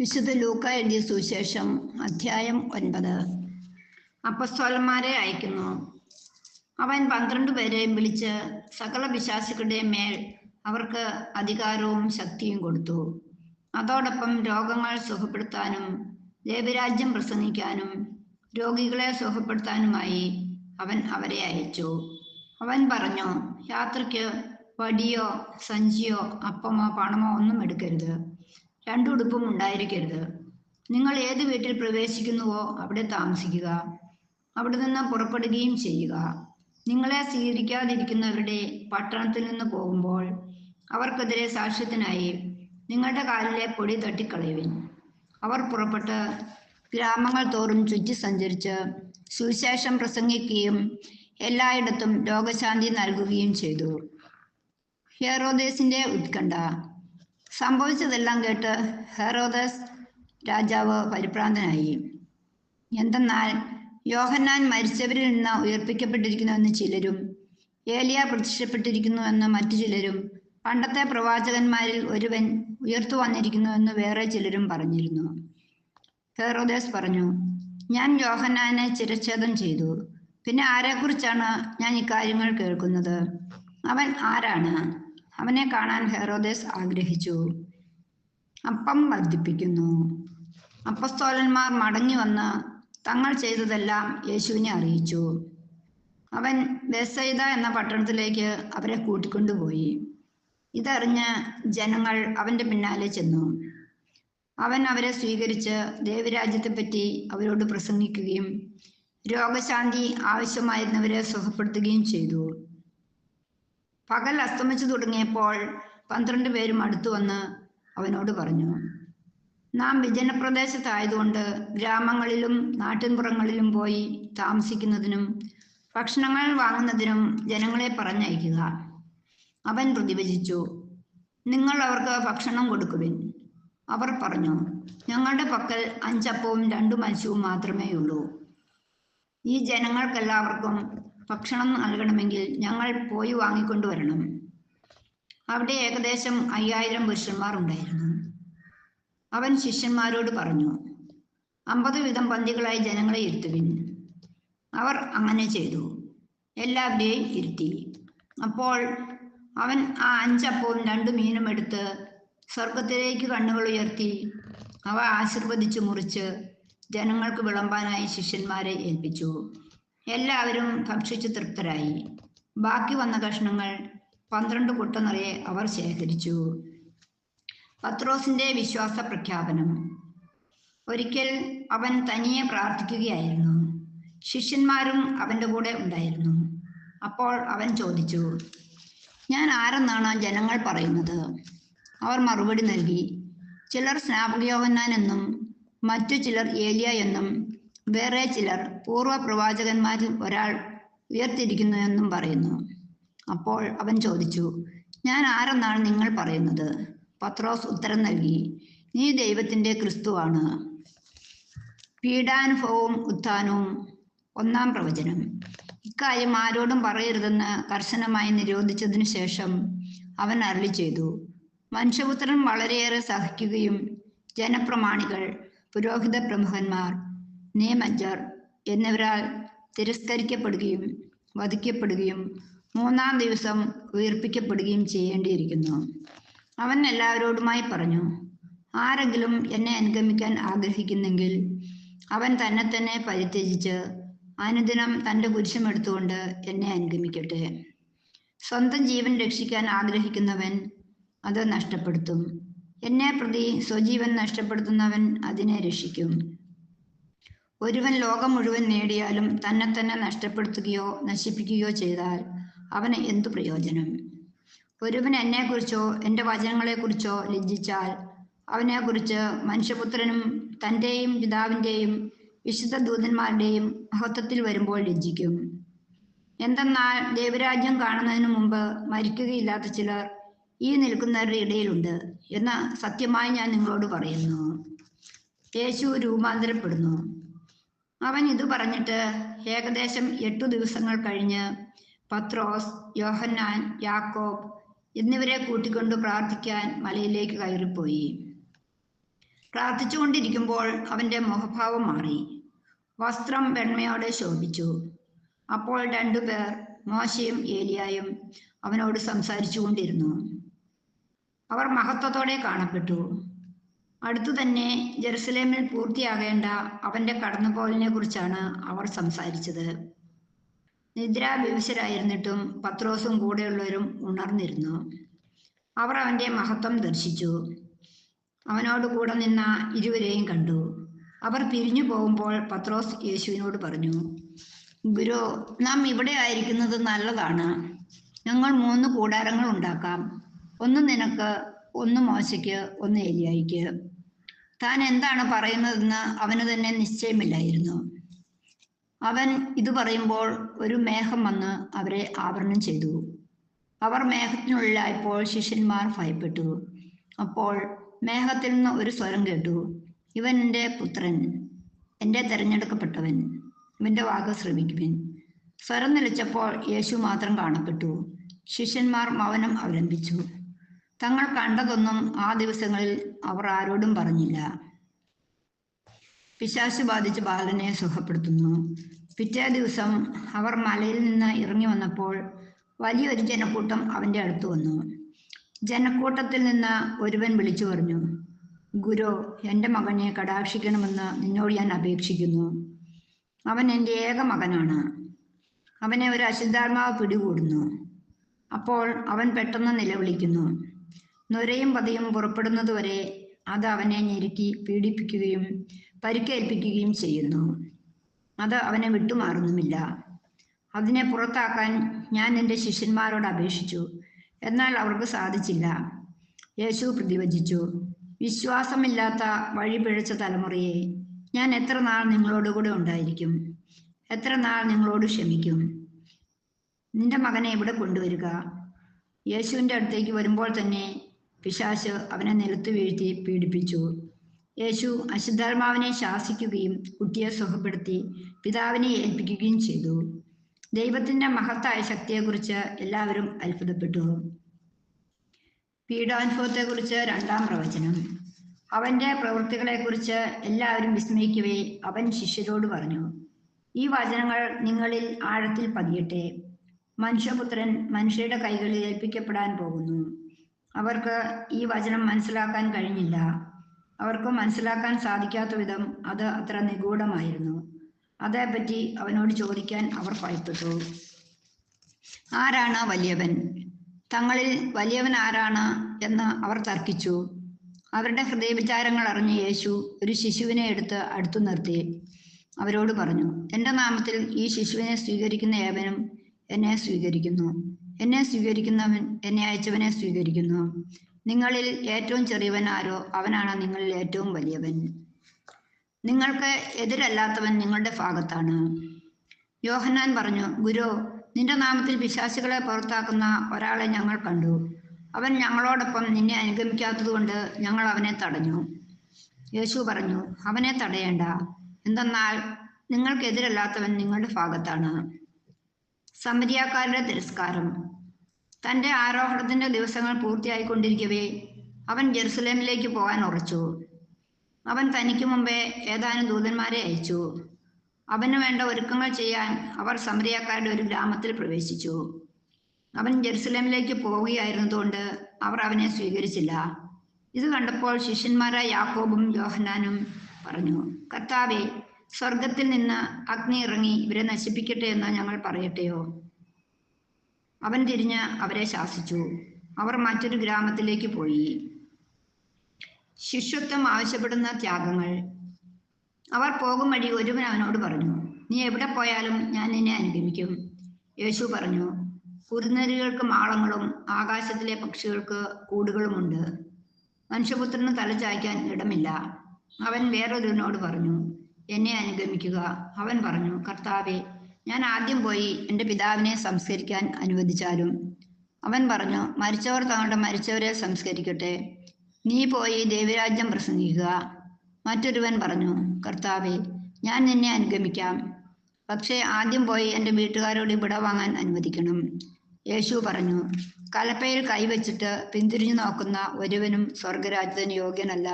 വിശുദ്ധ ലൂക്ക എഴുതിയ സുവിശേഷം അധ്യായം 9. അപ്പസ്തോലന്മാരെ അയക്കുന്നു. അവൻ 12 പേരെയും വിളിച്ച് സകല പിശാചുക്കളുടെയും മേൽ അവർക്ക് അധികാരവും ശക്തിയും കൊടുത്തു. അതോടൊപ്പം രോഗങ്ങൾ സുഖപ്പെടുത്താനും ദൈവരാജ്യം പ്രസംഗിക്കാനും രോഗികളെ സുഖപ്പെടുത്താനുമായി അവൻ അവരെ അയച്ചു. അവൻ പറഞ്ഞു, യാത്രയ്ക്ക് വടിയോ സഞ്ചിയോ അപ്പമോ പണമോ ഒന്നും എടുക്കരുത്. 2 ഉടുപ്പും ഉണ്ടായിരിക്കരുത്. നിങ്ങൾ ഏത് വീട്ടിൽ പ്രവേശിക്കുന്നുവോ അവിടെ താമസിക്കുക. അവിടെ നിന്ന് പുറപ്പെടുകയും ചെയ്യുക. നിങ്ങളെ സ്വീകരിക്കാതിരിക്കുന്നവരുടെ പട്ടണത്തിൽ നിന്ന് പോകുമ്പോൾ അവർക്കെതിരെ സാക്ഷ്യത്തിനായി നിങ്ങളുടെ കാലിലെ പൊടി തട്ടിക്കളയുവിൻ. അവർ പുറപ്പെട്ട് ഗ്രാമങ്ങൾ തോറും ചുറ്റി സഞ്ചരിച്ച് സുവിശേഷം പ്രസംഗിക്കുകയും എല്ലായിടത്തും രോഗശാന്തി നൽകുകയും ചെയ്തു. ഹെറോദേസിന്റെ ഉത്കണ്ഠ. സംഭവിച്ചതെല്ലാം കേട്ട് ഹെറോദസ് രാജാവ് പരിഭ്രാന്തനായി. എന്തെന്നാൽ യോഹന്നാൻ മരിച്ചവരിൽ നിന്ന് ഉയർപ്പിക്കപ്പെട്ടിരിക്കുന്നുവെന്ന് ചിലരും, ഏലിയ പ്രത്യക്ഷപ്പെട്ടിരിക്കുന്നുവെന്ന് മറ്റു ചിലരും, പണ്ടത്തെ പ്രവാചകന്മാരിൽ ഒരുവൻ ഉയർത്തു വന്നിരിക്കുന്നുവെന്ന് വേറെ ചിലരും പറഞ്ഞിരുന്നു. ഹെറോദേസ് പറഞ്ഞു, ഞാൻ യോഹന്നാനെ ശിരച്ഛേദം ചെയ്തു. പിന്നെ ആരെക്കുറിച്ചാണ് ഞാൻ ഇക്കാര്യങ്ങൾ കേൾക്കുന്നത്? അവൻ ആരാണ്? അവനെ കാണാൻ ഹെറോദേസ് ആഗ്രഹിച്ചു. അപ്പം വർദ്ധിപ്പിക്കുന്നു. അപ്പസ്തോലന്മാർ മടങ്ങി വന്ന് തങ്ങൾ ചെയ്തതെല്ലാം യേശുവിനെ അറിയിച്ചു. അവൻ ബേത്സയിദ എന്ന പട്ടണത്തിലേക്ക് അവരെ കൂട്ടിക്കൊണ്ടുപോയി. ഇതറിഞ്ഞ് ജനങ്ങൾ അവന്റെ പിന്നാലെ ചെന്നു. അവൻ അവരെ സ്വീകരിച്ച് ദൈവരാജ്യത്തെപ്പറ്റി അവരോട് പ്രസംഗിക്കുകയും രോഗശാന്തി ആവശ്യമായിരുന്നവരെ സുഖപ്പെടുത്തുകയും ചെയ്തു. പകൽ അസ്തമിച്ചു തുടങ്ങിയപ്പോൾ 12 പേരും അടുത്തു വന്ന് അവനോട് പറഞ്ഞു, നാം വിജനപ്രദേശത്തായതുകൊണ്ട് ഗ്രാമങ്ങളിലും നാട്ടിൻപുറങ്ങളിലും പോയി താമസിക്കുന്നതിനും ഭക്ഷണങ്ങൾ വാങ്ങുന്നതിനും ജനങ്ങളെ പറഞ്ഞയക്കുക. അവൻ പ്രതിവചിച്ചു, നിങ്ങൾ അവർക്ക് ഭക്ഷണം കൊടുക്കുവിൻ. അവർ പറഞ്ഞു, ഞങ്ങളുടെ പക്കൽ 5 അപ്പവും 2 മത്സ്യവും മാത്രമേ ഉള്ളൂ. ഈ ജനങ്ങൾക്കെല്ലാവർക്കും ഭക്ഷണം നൽകണമെങ്കിൽ ഞങ്ങൾ പോയി വാങ്ങിക്കൊണ്ടുവരണം. അവിടെ ഏകദേശം 5000 പുരുഷന്മാർ ഉണ്ടായിരുന്നു. അവൻ ശിഷ്യന്മാരോട് പറഞ്ഞു, 50 വീതം പന്തികളായി ജനങ്ങളെ ഇരുത്തുവിൻ. അവർ അങ്ങനെ ചെയ്തു. എല്ലാവരെയും ഇരുത്തി. അപ്പോൾ അവൻ ആ 5 അപ്പവും 2 മീനും എടുത്ത് സ്വർഗത്തിലേക്ക് കണ്ണുകൾ ഉയർത്തി അവ ആശീർവദിച്ചു മുറിച്ച് ജനങ്ങൾക്ക് വിളമ്പാനായി ശിഷ്യന്മാരെ ഏൽപ്പിച്ചു. എല്ലാവരും ഭക്ഷിച്ചു തൃപ്തരായി. ബാക്കി വന്ന കഷ്ണങ്ങൾ 12 കുട്ട നിറയെ അവർ ശേഖരിച്ചു. പത്രോസിന്റെ വിശ്വാസ പ്രഖ്യാപനം. ഒരിക്കൽ അവൻ തനിയെ പ്രാർത്ഥിക്കുകയായിരുന്നു. ശിഷ്യന്മാരും അവന്റെ കൂടെ ഉണ്ടായിരുന്നു. അപ്പോൾ അവൻ ചോദിച്ചു, ഞാൻ ആരെന്നാണ് ജനങ്ങൾ പറയുന്നത്? അവർ മറുപടി നൽകി, ചിലർ സ്നാപക യോഹന്നാൻ എന്നും മറ്റു ചിലർ ഏലിയ എന്നും വേറെ ചിലർ പൂർവ്വ പ്രവാചകന്മാരിൽ ഒരാൾ ഉയർത്തിരിക്കുന്നു എന്നും പറയുന്നു. അപ്പോൾ അവൻ ചോദിച്ചു, ഞാൻ ആരെന്നാണ് നിങ്ങൾ പറയുന്നത്? പത്രോസ് ഉത്തരം നൽകി, നീ ദൈവത്തിന്റെ ക്രിസ്തുവാണ്. പീഡാനുഭവവും ഉത്ഥാനവും 1-ാം പ്രവചനം. ഇക്കാര്യം ആരോടും പറയരുതെന്ന് കർശനമായി നിരോധിച്ചതിനു ശേഷം അവൻ അരുളി ചെയ്തു, മനുഷ്യപുത്രൻ വളരെയേറെ സഹിക്കുകയും ജനപ്രമാണികൾ, പുരോഹിത പ്രമുഖന്മാർ, നിയമജ്ഞർ എന്നിവരാൽ തിരസ്കരിക്കപ്പെടുകയും വധിക്കപ്പെടുകയും 3-ാം ദിവസം ഉയർപ്പിക്കപ്പെടുകയും ചെയ്യേണ്ടിയിരിക്കുന്നു. അവൻ എല്ലാവരോടുമായി പറഞ്ഞു, ആരെങ്കിലും എന്നെ അനുഗമിക്കാൻ ആഗ്രഹിക്കുന്നെങ്കിൽ അവൻ തന്നെ തന്നെ പരിത്യജിച്ച് അനുദിനം തൻ്റെ കുരിശുമെടുത്തുകൊണ്ട് എന്നെ അനുഗമിക്കട്ടെ. സ്വന്തം ജീവൻ രക്ഷിക്കാൻ ആഗ്രഹിക്കുന്നവൻ അത് നഷ്ടപ്പെടുത്തും. എന്നെ പ്രതി സ്വജീവൻ നഷ്ടപ്പെടുത്തുന്നവൻ അതിനെ രക്ഷിക്കും. ഒരുവൻ ലോകം മുഴുവൻ നേടിയാലും തന്നെ തന്നെ നഷ്ടപ്പെടുത്തുകയോ നശിപ്പിക്കുകയോ ചെയ്താൽ അവന് എന്തു പ്രയോജനം? ഒരുവൻ എന്നെക്കുറിച്ചോ എൻ്റെ വചനങ്ങളെക്കുറിച്ചോ ലജ്ജിച്ചാൽ അവനെക്കുറിച്ച് മനുഷ്യപുത്രനും തൻ്റെയും പിതാവിൻ്റെയും വിശുദ്ധ ദൂതന്മാരുടെയും മഹത്വത്തിൽ വരുമ്പോൾ ലജ്ജിക്കും. എന്തെന്നാൽ ദൈവരാജ്യം കാണുന്നതിന് മുമ്പ് മരിക്കുകയില്ലാത്ത ചിലർ ഈ നിൽക്കുന്നവരുടെ ഇടയിലുണ്ട് എന്ന് സത്യമായി ഞാൻ നിങ്ങളോട് പറയുന്നു. യേശു രൂപാന്തരപ്പെടുന്നു. അവൻ ഇത് പറഞ്ഞിട്ട് ഏകദേശം 8 ദിവസങ്ങൾ കഴിഞ്ഞ് പത്രോസ്, യോഹന്നാൻ, യാക്കോബ് എന്നിവരെ കൂട്ടിക്കൊണ്ട് പ്രാർത്ഥിക്കാൻ മലയിലേക്ക് കയറിപ്പോയി. പ്രാർത്ഥിച്ചുകൊണ്ടിരിക്കുമ്പോൾ അവന്റെ മുഖഭാവം മാറി, വസ്ത്രം വെണ്മയോടെ ശോഭിച്ചു. അപ്പോൾ രണ്ടുപേർ, മോശയും ഏലിയായും, അവനോട് സംസാരിച്ചു കൊണ്ടിരുന്നു. അവർ മഹത്വത്തോടെ കാണപ്പെട്ടു. അടുത്തു തന്നെ ജെറുസലേമിൽ പൂർത്തിയാകേണ്ട അവന്റെ കടന്നുപോകലിനെ കുറിച്ചാണ് അവർ സംസാരിച്ചത്. നിദ്രാവിവശരായിരുന്നിട്ടും പത്രോസും കൂടെയുള്ളവരും ഉണർന്നിരുന്നു. അവർ അവന്റെ മഹത്വം ദർശിച്ചു. അവനോട് കൂടെ നിന്ന ഇരുവരെയും കണ്ടു. അവർ പിരിഞ്ഞു പോകുമ്പോൾ പത്രോസ് യേശുവിനോട് പറഞ്ഞു, ഗുരു, നാം ഇവിടെ ആയിരിക്കുന്നത് നല്ലതാണ്. ഞങ്ങൾ 3 കൂടാരങ്ങൾ ഉണ്ടാക്കാം. ഒന്ന് നിനക്ക്, ഒന്ന് മോശയ്ക്ക്, ഒന്ന് ഏലിയായിക്ക്. താൻ എന്താണ് പറയുന്നതെന്ന് അവന് തന്നെ നിശ്ചയമില്ലായിരുന്നു. അവൻ ഇത് പറയുമ്പോൾ ഒരു മേഘം വന്ന് അവരെ ആവരണം ചെയ്തു. അവർ മേഘത്തിനുള്ളിലായപ്പോൾ ശിഷ്യന്മാർ ഭയപ്പെട്ടു. അപ്പോൾ മേഘത്തിൽ നിന്ന് ഒരു സ്വരം കേട്ടു, ഇവൻ എൻ്റെ പുത്രൻ, എൻ്റെ തെരഞ്ഞെടുക്കപ്പെട്ടവൻ, ഇവന്റെ വാക്ക് ശ്രവിക്കുവിൻ. സ്വരം നിലച്ചപ്പോൾ യേശു മാത്രം കാണപ്പെട്ടു. ശിഷ്യന്മാർ മൗനം അവലംബിച്ചു. തങ്ങൾ കണ്ടതൊന്നും ആ ദിവസങ്ങളിൽ അവർ ആരോടും പറഞ്ഞില്ല. പിശാച് ബാധിച്ച ബാലനെ സുഖപ്പെടുത്തുന്നു. പിറ്റേ ദിവസം അവർ മലയിൽ നിന്ന് ഇറങ്ങി വന്നപ്പോൾ വലിയൊരു ജനക്കൂട്ടം അവന്റെ അടുത്ത് വന്നു. ജനക്കൂട്ടത്തിൽ നിന്ന് ഒരുവൻ വിളിച്ചു പറഞ്ഞു, ഗുരു, എൻ്റെ മകനെ കടാക്ഷിക്കണമെന്ന് നിന്നോട് ഞാൻ അപേക്ഷിക്കുന്നു. അവൻ എൻ്റെ ഏക മകനാണ്. അവനെ ഒരു അശുദ്ധാത്മാവ് പിടികൂടുന്നു. അപ്പോൾ അവൻ പെട്ടെന്ന് നിലവിളിക്കുന്നു. നൊരയും പതയും പുറപ്പെടുന്നതുവരെ അത് അവനെ ഞെരുക്കി പീഡിപ്പിക്കുകയും പരിക്കേൽപ്പിക്കുകയും ചെയ്യുന്നു. അത് അവനെ വിട്ടുമാറുന്നുമില്ല. അതിനെ പുറത്താക്കാൻ ഞാൻ എൻ്റെ ശിഷ്യന്മാരോട് അപേക്ഷിച്ചു, എന്നാൽ അവർക്ക് സാധിച്ചില്ല. യേശു പ്രതിവചിച്ചു, വിശ്വാസമില്ലാത്ത വഴി പിഴച്ച തലമുറയെ, ഞാൻ എത്ര നാൾ നിങ്ങളോടുകൂടെ ഉണ്ടായിരിക്കും? എത്ര നാൾ നിങ്ങളോട് ക്ഷമിക്കും? നിന്റെ മകനെ ഇവിടെ കൊണ്ടുവരിക. യേശുവിൻ്റെ അടുത്തേക്ക് വരുമ്പോൾ തന്നെ പിശാച് അവനെ നിലത്ത് വീഴ്ത്തി പീഡിപ്പിച്ചു. യേശു അശുദ്ധാത്മാവിനെ ശാസിക്കുകയും കുട്ടിയെ സുഖപ്പെടുത്തി പിതാവിനെ ഏൽപ്പിക്കുകയും ചെയ്തു. ദൈവത്തിന്റെ മഹത്തായ ശക്തിയെക്കുറിച്ച് എല്ലാവരും അത്ഭുതപ്പെട്ടു. പീഡാനുഭവത്തെക്കുറിച്ച് 2-ാം പ്രവചനം. അവന്റെ പ്രവൃത്തികളെക്കുറിച്ച് എല്ലാവരും വിസ്മയിക്കവേ അവൻ ശിഷ്യരോട് പറഞ്ഞു, ഈ വചനങ്ങൾ നിങ്ങളിൽ ആഴത്തിൽ പതിയട്ടെ. മനുഷ്യപുത്രൻ മനുഷ്യരുടെ കൈകളിൽ ഏൽപ്പിക്കപ്പെടാൻ പോകുന്നു. അവർക്ക് ഈ വചനം മനസ്സിലാക്കാൻ കഴിഞ്ഞില്ല. അവർക്ക് മനസ്സിലാക്കാൻ സാധിക്കാത്ത വിധം അത് അത്ര നിഗൂഢമായിരുന്നു. അതേപ്പറ്റി അവനോട് ചോദിക്കാൻ അവർ ഭയപ്പെട്ടു. ആരാണ് വലിയവൻ? തങ്ങളിൽ വലിയവൻ ആരാണ് എന്ന് അവർ തർക്കിച്ചു. അവരുടെ ഹൃദയവിചാരങ്ങൾ അറിഞ്ഞ യേശു ഒരു ശിശുവിനെ എടുത്ത് അടുത്തു നിർത്തി അവരോട് പറഞ്ഞു, എൻ്റെ നാമത്തിൽ ഈ ശിശുവിനെ സ്വീകരിക്കുന്ന ഏവനും എന്നെ സ്വീകരിക്കുന്നു. എന്നെ സ്വീകരിക്കുന്നവൻ എന്നെ അയച്ചവനെ സ്വീകരിക്കുന്നു. നിങ്ങളിൽ ഏറ്റവും ചെറിയവൻ ആരോ അവനാണ് നിങ്ങളിൽ ഏറ്റവും വലിയവൻ. നിങ്ങൾക്ക് എതിരല്ലാത്തവൻ നിങ്ങളുടെ ഭാഗത്താണ്. യോഹന്നാൻ പറഞ്ഞു, ഗുരു, നിന്റെ നാമത്തിൽ പിശാചുകളെ പുറത്താക്കുന്ന ഒരാളെ ഞങ്ങൾ കണ്ടു. അവൻ ഞങ്ങളോടൊപ്പം നിന്നെ അനുഗമിക്കാത്തത് കൊണ്ട് ഞങ്ങൾ അവനെ തടഞ്ഞു. യേശു പറഞ്ഞു, അവനെ തടയേണ്ട. എന്തെന്നാൽ നിങ്ങൾക്കെതിരല്ലാത്തവൻ നിങ്ങളുടെ ഭാഗത്താണ്. സമരിയാക്കാരുടെ തിരസ്കാരം. തൻ്റെ ആരോഹണത്തിന്റെ ദിവസങ്ങൾ പൂർത്തിയായിക്കൊണ്ടിരിക്കവേ അവൻ ജെറുസലേമിലേക്ക് പോകാൻ ഉറച്ചു. അവൻ തനിക്ക് മുമ്പേ ഏതാനും ദൂതന്മാരെ അയച്ചു. അവന് വേണ്ട ഒരുക്കങ്ങൾ ചെയ്യാൻ അവർ സമരിയാക്കാരുടെ ഒരു ഗ്രാമത്തിൽ പ്രവേശിച്ചു. അവൻ ജെറുസലേമിലേക്ക് പോവുകയായിരുന്നതുകൊണ്ട് അവർ അവനെ സ്വീകരിച്ചില്ല. ഇത് കണ്ടപ്പോൾ ശിഷ്യന്മാരായ യാക്കോബും യോഹന്നാനും പറഞ്ഞു, കർത്താവേ, സ്വർഗത്തിൽ നിന്ന് അഗ്നി ഇറങ്ങി ഇവരെ നശിപ്പിക്കട്ടെ എന്ന് ഞങ്ങൾ പറയട്ടെയോ? അവൻ തിരിഞ്ഞ് അവരെ ശാസിച്ചു. അവർ മറ്റൊരു ഗ്രാമത്തിലേക്ക് പോയി. ശിഷ്യത്വം ആവശ്യപ്പെടുന്ന ത്യാഗങ്ങൾ. അവർ പോകും വഴി ഒരുവൻ അവനോട് പറഞ്ഞു, നീ എവിടെ പോയാലും ഞാൻ നിന്നെ അനുഗമിക്കും. യേശു പറഞ്ഞു, കുറുനരികൾക്ക് മാളങ്ങളും ആകാശത്തിലെ പക്ഷികൾക്ക് കൂടുകളുമുണ്ട്, മനുഷ്യപുത്രന് തലചായ്ക്കാൻ ഇടമില്ല. അവൻ വേറൊരുവനോട് പറഞ്ഞു, എന്നെ അനുഗമിക്കുക. അവൻ പറഞ്ഞു, കർത്താവേ, ഞാൻ ആദ്യം പോയി എൻ്റെ പിതാവിനെ സംസ്കരിക്കാൻ അനുവദിച്ചാലും. അവൻ പറഞ്ഞു, മരിച്ചവർ തങ്ങളുടെ മരിച്ചവരെ സംസ്കരിക്കട്ടെ, നീ പോയി ദൈവരാജ്യം പ്രസംഗിക്കുക. മറ്റൊരുവൻ പറഞ്ഞു, കർത്താവേ, ഞാൻ നിന്നെ അനുഗമിക്കാം, പക്ഷേ ആദ്യം പോയി എൻ്റെ വീട്ടുകാരോട് വിട വാങ്ങാൻ അനുവദിക്കണം. യേശു പറഞ്ഞു, കലപ്പയിൽ കൈവച്ചിട്ട് പിന്തിരിഞ്ഞു നോക്കുന്ന ഒരുവനും സ്വർഗരാജ്യത്തിന് യോഗ്യനല്ല.